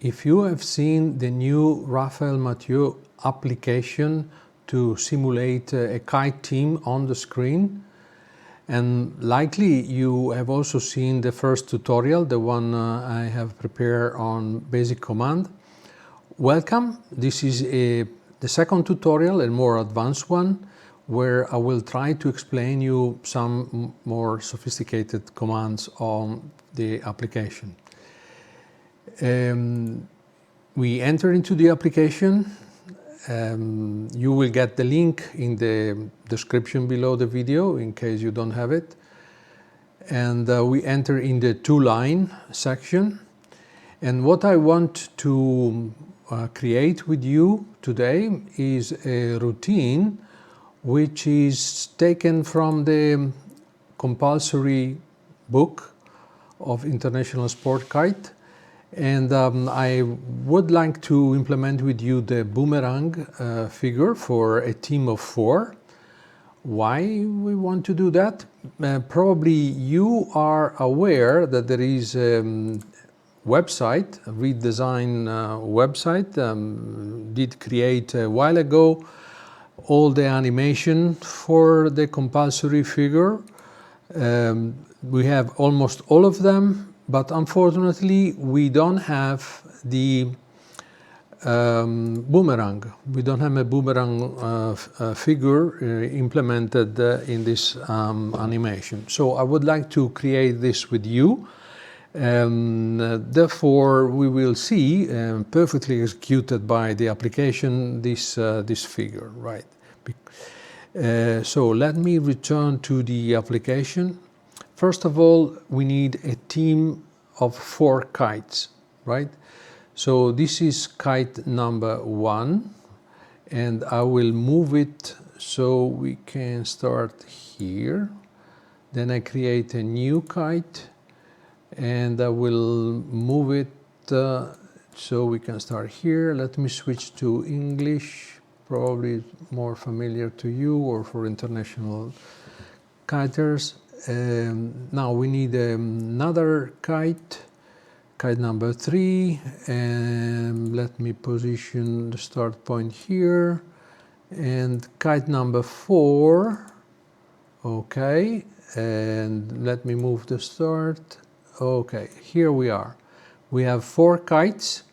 If you have seen the new Raphael Marieux application to simulate a kite team on the screen, and likely you have also seen the first tutorial, the one I have prepared on basic command. Welcome. This is the second tutorial, a more advanced one, where I will try to explain you some more sophisticated commands on the application. We enter into the application. You will get the link in the description below the video in case you don't have it. And we enter in the two-line section. And what I want to create with you today is a routine which is taken from the compulsory book of International Sport Kite. And I would like to implement with you the boomerang figure for a team of 4. Why we want to do that? Probably you are aware that there is a website, a redesign website, did create a while ago all the animation for the compulsory figure. We have almost all of them. But unfortunately, we don't have the boomerang. We don't have a boomerang figure implemented in this animation. So I would like to create this with you. Therefore, we will see perfectly executed by the application this figure, right? So let me return to the application. First of all, we need a team of 4 kites, right? So this is kite number 1, and I will move it so we can start here. Then I create a new kite, and I will move it so we can start here. Let me switch to English, probably more familiar to you or for international kiters. Now we need another kite, kite number 3, and let me position the start point here, and kite number 4, okay, and let me move the start. Okay, here we are. We have 4 kites,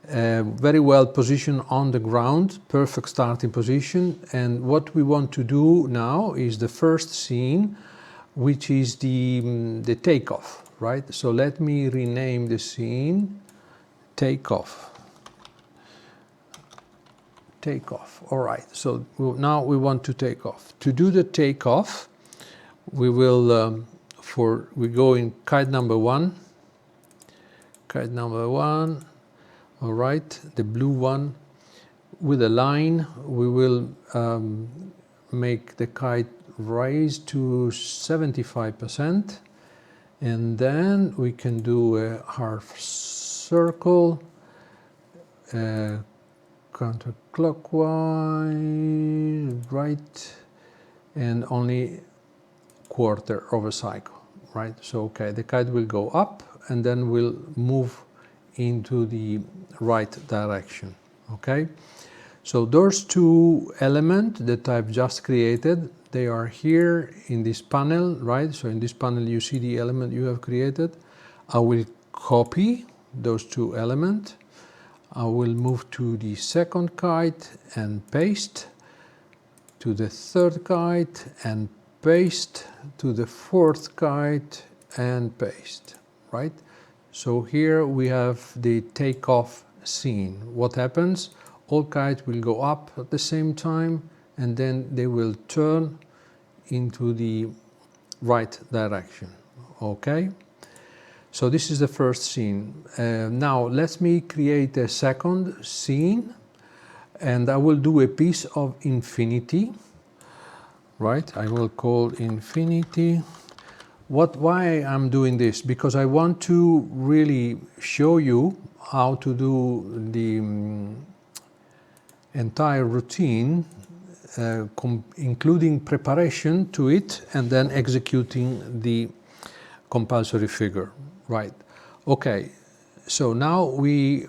very well positioned on the ground, perfect starting position, and what we want to do now is the first scene, which is the takeoff, right? So let me rename the scene takeoff. Takeoff, all right. So now we want to take off. To do the takeoff, we will, we go in kite number 1. Kite number 1, all right, the blue one. With a line, we will make the kite raise to 75%, and then we can do a half circle counterclockwise, right, and only quarter of a cycle, right? So okay, the kite will go up and then will move into the right direction. Okay, so those 2 elements that I've just created, they are here in this panel, right? So in this panel you see the element you have created. I will copy those 2 elements. I will move to the second kite and paste, to the third kite and paste, to the fourth kite and paste, right? So here we have the takeoff scene. What happens? All kites will go up at the same time, and then they will turn into the right direction. Okay, so this is the first scene. Now let me create a second scene, and I will do a piece of infinity, right? I will call infinity. Why I'm doing this? Because I want to really show you how to do the entire routine, including preparation to it and then executing the compulsory figure, right? Okay, So now we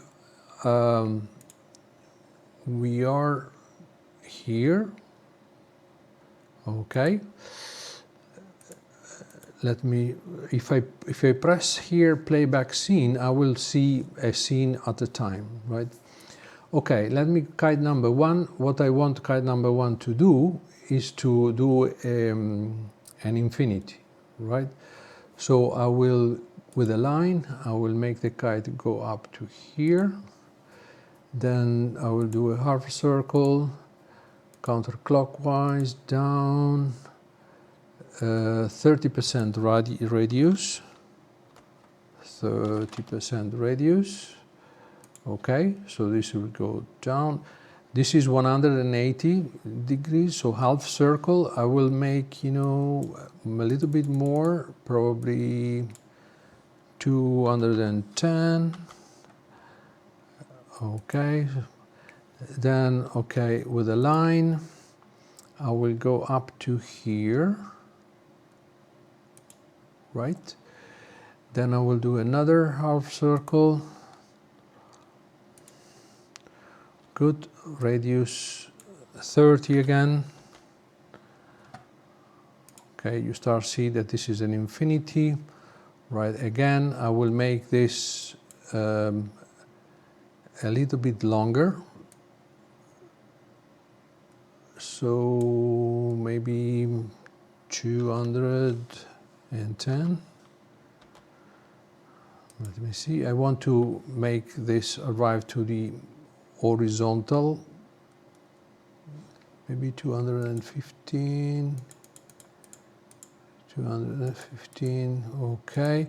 are here. Okay. Let me, if I press here playback scene, I will see a scene at a time, right? Okay, let me kite number one. What I want kite number one to do is to do an infinity, right? So I will, with a line, I will make the kite go up to here. Then I will do a half circle, counterclockwise, down, 30% radius, 30% radius. Okay, so this will go down. This is 180 degrees, so half circle. I will make, you know, a little bit more, probably 210. Okay, then, okay, with a line, I will go up to here, right? Then I will do another half circle. Good, radius 30 again. Okay, you start see that this is an infinity, right? Again, I will make this a little bit longer. So maybe 210. Let me see, I want to make this arrive to the horizontal, maybe 215, okay.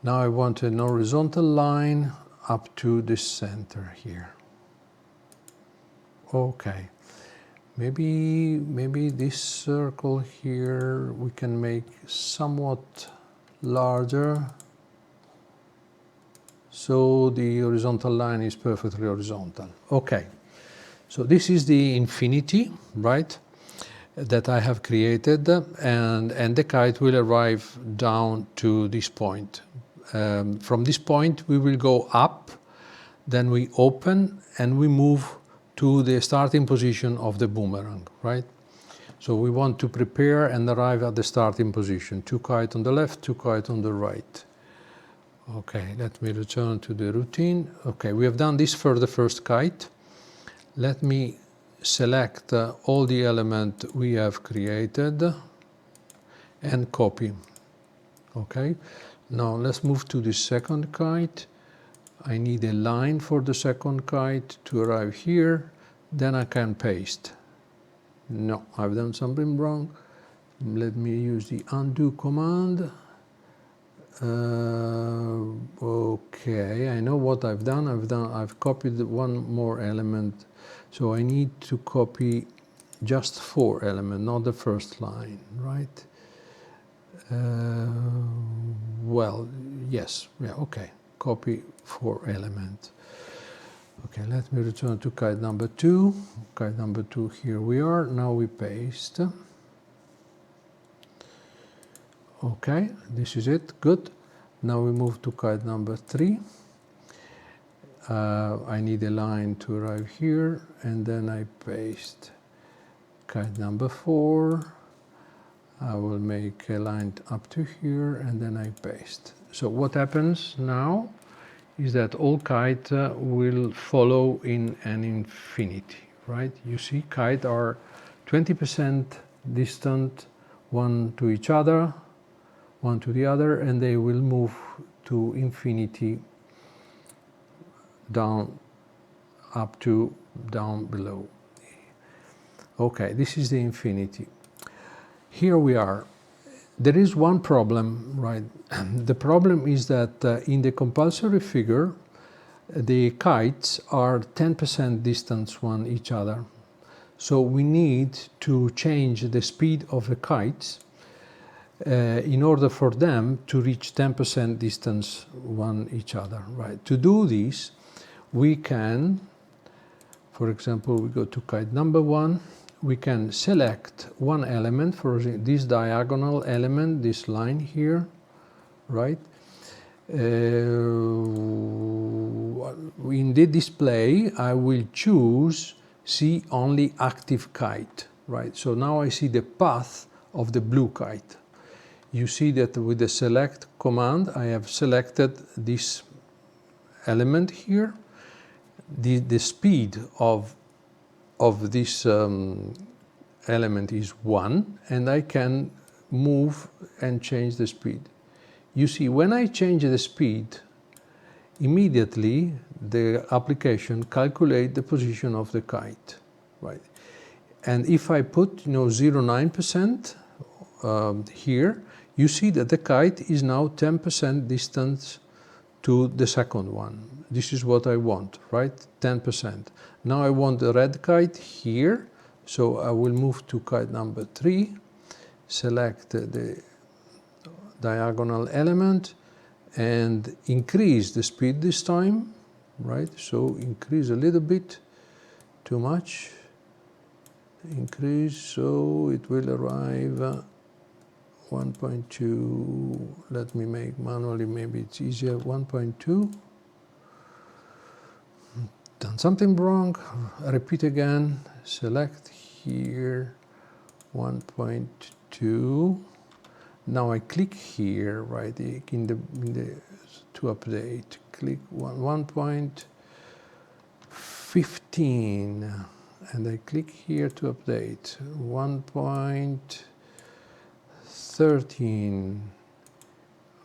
Now I want an horizontal line up to the center here. Okay, maybe this circle here we can make somewhat larger. So the horizontal line is perfectly horizontal. Okay, so this is the infinity, right, that I have created, and the kite will arrive down to this point. From this point we will go up, then we open and we move to the starting position of the boomerang, right? So we want to prepare and arrive at the starting position. 2 kites on the left, 2 kites on the right. Okay, let me return to the routine. Okay, we have done this for the first kite. Let me select all the elements we have created and copy. Okay, now let's move to the second kite. I need a line for the second kite to arrive here, then I can paste. No, I've done something wrong. Let me use the undo command. Okay, I know what I've done. I've copied one more element, so I need to copy just 4 elements, not the first line, right? Well, yes, yeah, okay. Copy 4 elements. Okay, let me return to kite number 2. Kite number 2, here we are. Now we paste. Okay, this is it, good. Now we move to kite number 3. I need a line to arrive here, and then I paste. Kite number 4. I will make a line up to here, and then I paste. So what happens now is that all kites will follow in an infinity, right? You see, kites are 20% distant one to each other, one to the other, and they will move to infinity, down, up to, down below. Okay, this is the infinity. Here we are. There is one problem, right? The problem is that in the compulsory figure, the kites are 10% distance one each other. So we need to change the speed of the kites in order for them to reach 10% distance one each other, right? To do this, we can, for example, we go to kite number 1, we can select one element, for this diagonal element, this line here, right? In the display, I will choose see only active kite, right? So now I see the path of the blue kite. You see that with the select command, I have selected this element here. The speed of this element is 1, and I can move and change the speed. You see, when I change the speed, immediately the application calculates the position of the kite, right? And if I put 0.9% here, you see that the kite is now 10% distance to the second one. This is what I want, right? 10%. Now I want the red kite here, so I will move to kite number 3, select the diagonal element, and increase the speed this time, right? So increase a little bit, too much. Increase, so it will arrive 1.2. Let me make manually, maybe it's easier. 1.2. Done something wrong. Repeat again. Select here 1.2. Now I click here, right, in the to update. Click 1.15, and I click here to update 1.13.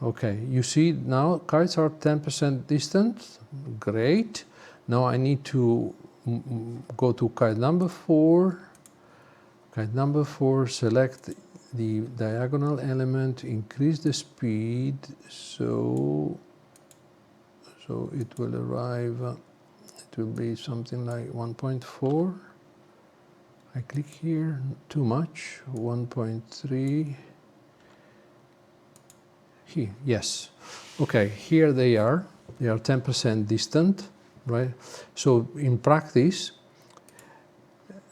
Okay, you see now kites are 10% distant. Great. Now I need to go to kite number 4. Kite number 4, select the diagonal element, increase the speed, so it will arrive, it will be something like 1.4. I click here, too much, 1.3. Here, yes. Okay, here they are 10% distant, right? So in practice,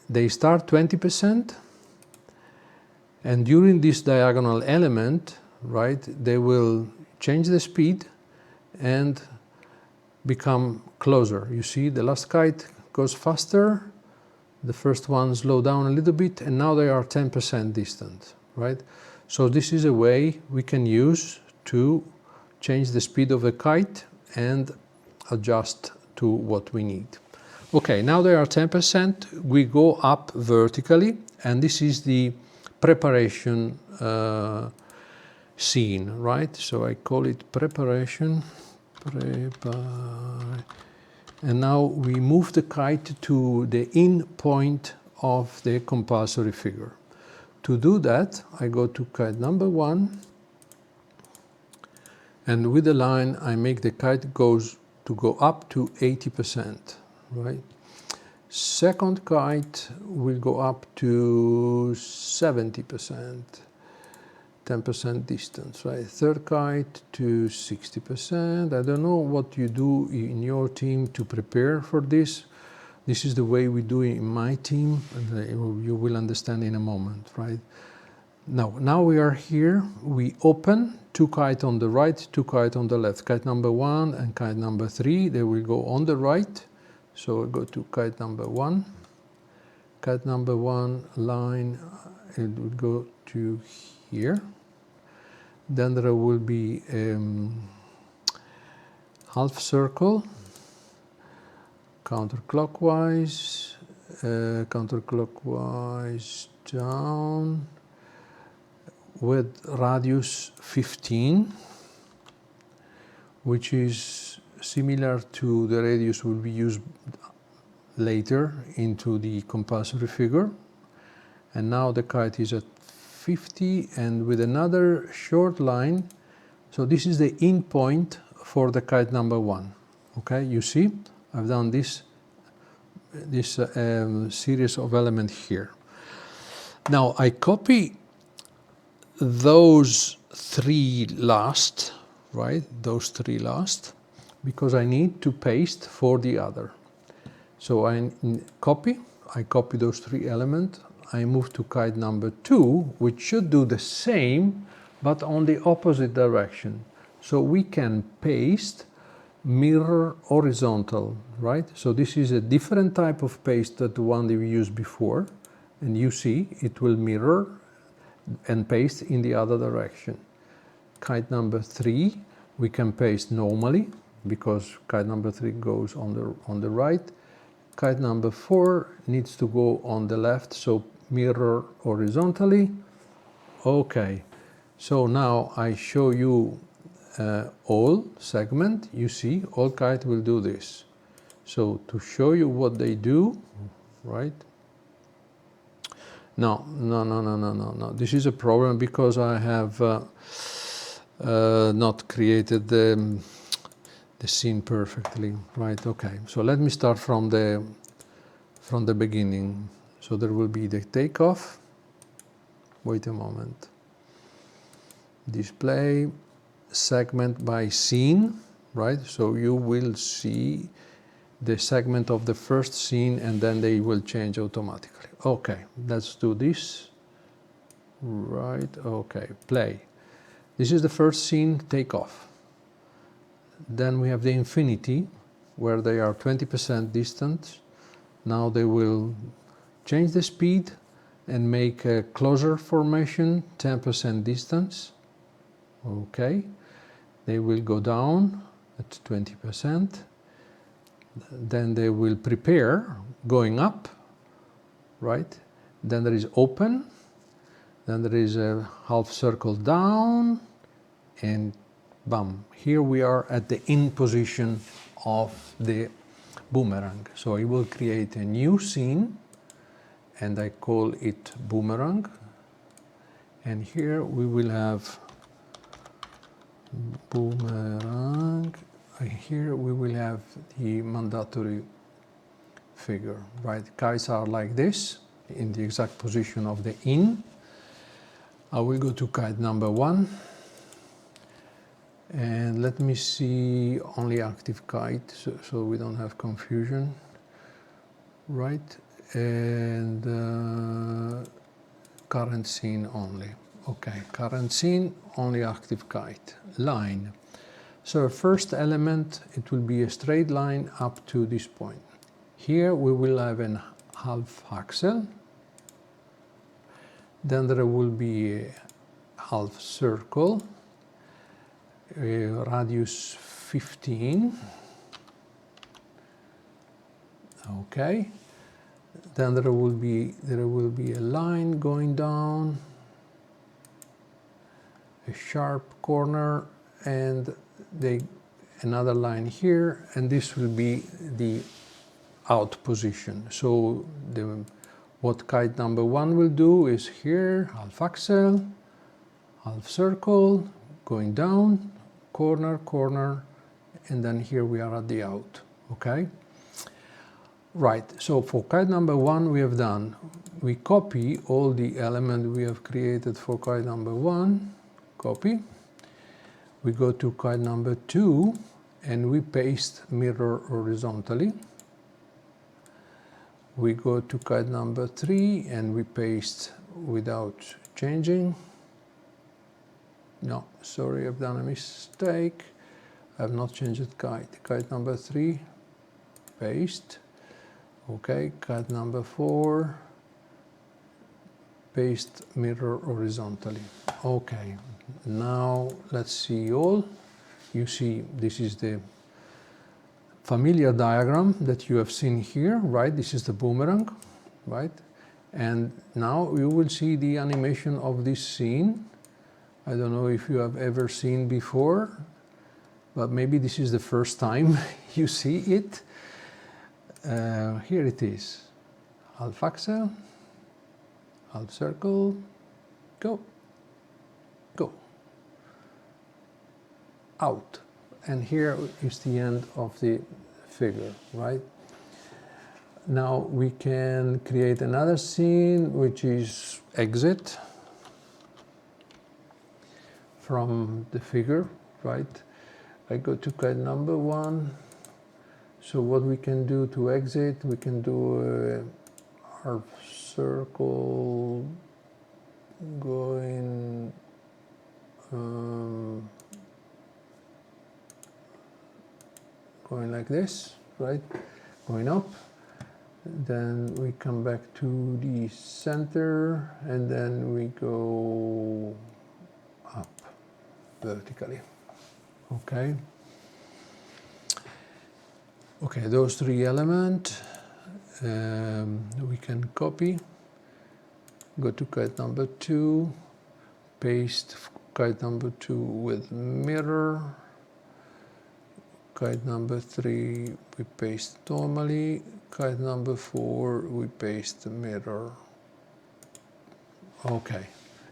they start 20%, and during this diagonal element, right, they will change the speed and become closer. You see, the last kite goes faster, the first one slow down a little bit, and now they are 10% distant, right? So this is a way we can use to change the speed of the kite and adjust to what we need. Okay, now they are 10%, we go up vertically, and this is the preparation scene, right? So I call it preparation, and now we move the kite to the in point of the compulsory figure. To do that, I go to kite number 1, and with the line I make the kite go up to 80%, right? Second kite will go up to 70%, 10% distance, right? Third kite to 60%. I don't know what you do in your team to prepare for this. This is the way we do it in my team, and you will understand in a moment, right? Now we are here. We open 2 kites on the right, 2 kites on the left. Kite number 1 and kite number 3, they will go on the right. So I go to kite number 1. Kite number 1 line, it will go to here. Then there will be half circle, counterclockwise, counterclockwise down with radius 15, which is similar to the radius will be used later into the compulsory figure. And now the kite is at 50, and with another short line. So this is the in point for the kite number 1. Okay, you see, I've done this series of elements here. Now I copy those 3 last, right? Those 3 last, because I need to paste for the other. So I copy those 3 elements. I move to kite number 2, which should do the same, but on the opposite direction. So we can paste mirror horizontal, right? So this is a different type of paste that the one that we used before, and you see it will mirror and paste in the other direction. Kite number 3 we can paste normally because kite number 3 goes on the right. Kite number 4 needs to go on the left, so mirror horizontally. Okay, so now I show you all segment. You see all kite will do this. So to show you what they do, right? No. This is a problem because I have not created the scene perfectly, right? Okay, so let me start from the beginning. So there will be the takeoff. Wait a moment. Display segment by scene, right? So you will see the segment of the first scene and then they will change automatically. Okay, let's do this. Right, okay, play. This is the first scene, takeoff. Then we have the infinity, where they are 20% distant. Now they will change the speed and make a closer formation, 10% distance. Okay, they will go down at 20%. Then they will prepare going up, right? Then there is open. Then there is a half circle down, and bam. Here we are at the in position of the boomerang. So I will create a new scene, and I call it boomerang. And here we will have boomerang. Here we will have the mandatory figure, right? Kites are like this, in the exact position of the in. I will go to kite number 1. And let me see only active kite, so we don't have confusion, right? And current scene only. Okay, current scene, only active kite. Line. So first element, it will be a straight line up to this point. Here we will have an half axle. Then there will be a half circle, radius 15. Okay. Then there will be a line going down, a sharp corner, and another line here, and this will be the out position. So what kite number 1 will do is here, half axle, half circle, going down, corner, corner, and then here we are at the out, okay? Right, so for kite number 1 we have done, we copy all the elements we have created for kite number 1, copy. We go to kite number 2 and we paste mirror horizontally. We go to kite number 3 and we paste without changing. No, sorry, I've done a mistake. I have not changed kite. Kite number 3, paste. Okay, kite number 4, paste mirror horizontally. Okay, now let's see all. You see, this is the familiar diagram that you have seen here, right? This is the boomerang, right? And now you will see the animation of this scene. I don't know if you have ever seen before, but maybe this is the first time you see it. Here it is. Half axle, half circle, go, go, out. And here is the end of the figure, right? Now we can create another scene, which is exit from the figure, right? I go to kite number 1. So what we can do to exit, we can do a half circle going going like this, right? Going up. Then we come back to the center, and then we go up vertically. Okay. Okay, those three elements we can copy. Go to kite number 2, paste kite number 2 with mirror. Kite number 3 we paste normally. Kite number 4 we paste the mirror. Okay,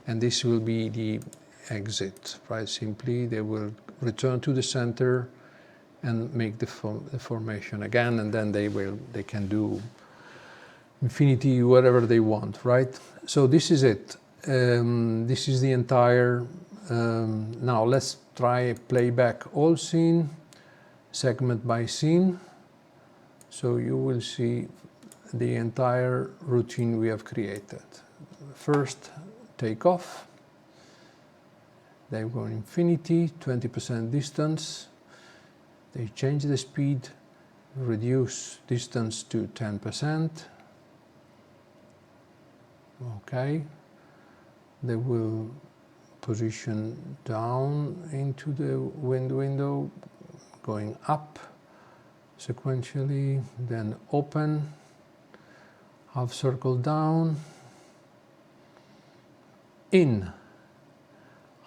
and this will be the exit, right? Simply they will return to the center and make the formation again, and then they can do infinity whatever they want, right? So this is it. This is the entire. Now let's try playback all scene, segment by scene. So you will see the entire routine we have created. First, take off. They go infinity, 20% distance. They change the speed, reduce distance to 10%. Okay. They will position down into the wind window, going up sequentially, then open, half circle down, in,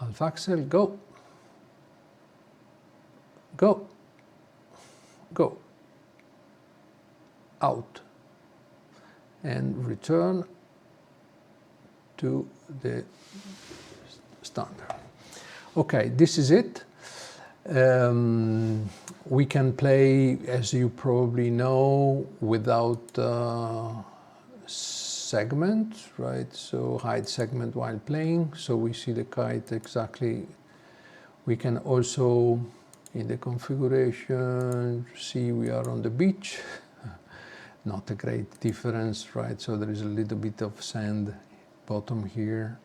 half axle, go, go, go, out, and return to the standard. Okay, this is it. We can play, as you probably know, without segment, right? So hide segment while playing, so we see the kite exactly. We can also, in the configuration, see we are on the beach. Not a great difference, right? So there is a little bit of sand bottom here,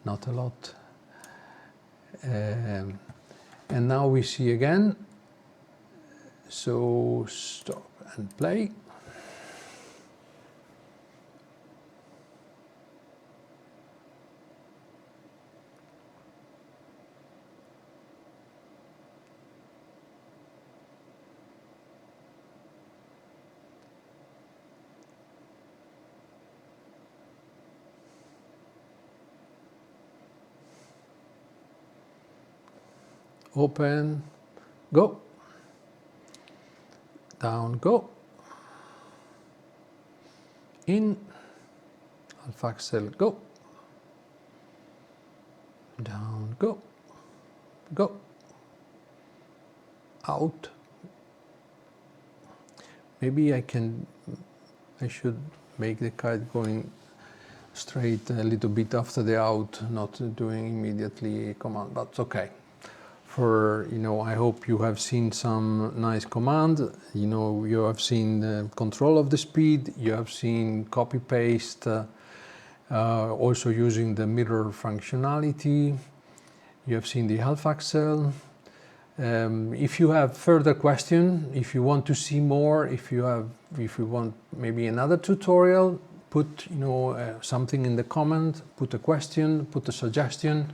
not a lot. And now we see again. So stop and play. Open, go, down, go, in, half axle, go, down, go, go, out. Maybe I should make the kite going straight a little bit after the out, not doing immediately a command, but okay. For, I hope you have seen some nice command. You have seen the control of the speed, you have seen copy paste, also using the mirror functionality. You have seen the half axle. If you have further question, if you want to see more, if you want maybe another tutorial, put something in the comment, put a question, put a suggestion.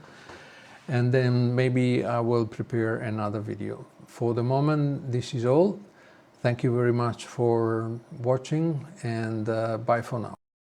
And then maybe I will prepare another video. For the moment, this is all. Thank you very much for watching, and bye for now.